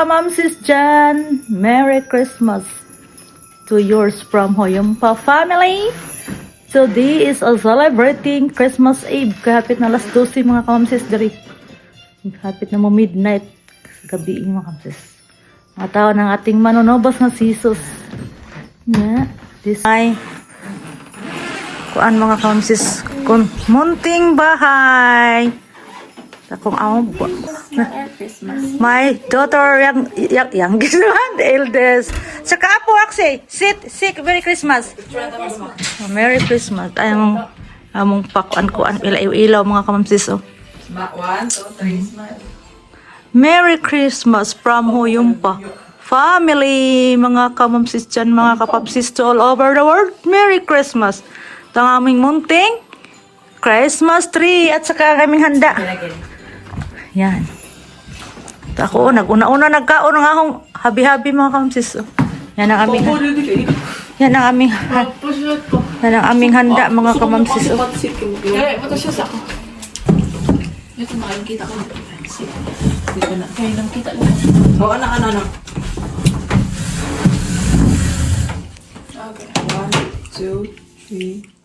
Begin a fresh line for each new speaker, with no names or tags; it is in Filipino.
Kamamsis dyan! Merry Christmas to yours from Hoyumpa family. Today is a celebrating Christmas Eve. Kahapit na alas 12 mga Kamamsis dari. Kahapit na mo midnight. Gabi mga Kamamsis. Mga tao ng ating manonobos na si Jesus. Yeah. This ay kuan mga Kamamsis. Kung munting bahay. Akong amo. My daughter, youngest one, the eldest. Saka apo, Akshay. Sit. Merry Christmas. Merry Christmas. Ay, among pakuan-kuan. Ilaw-ilaw, mga Kamamsis. Oh.
1, 2, 3, smile.
Merry Christmas from Hoyumpa family, mga Kamamsis dyan, mga kapapsis to all over the world. Merry Christmas. Ito ang aming munting Christmas tree at saka kaming handa. Yan. Ako, nag-una-una nagkaon ng akong habi-habi mga Kamamsis. Oh. Yan ang aming handa mga Kamamsis. Oh.
Ito siya sa ako. Ito makikita ko. Dito na. Kaya nang kita lang. Oo, anak. Okay. 1, 2, 3.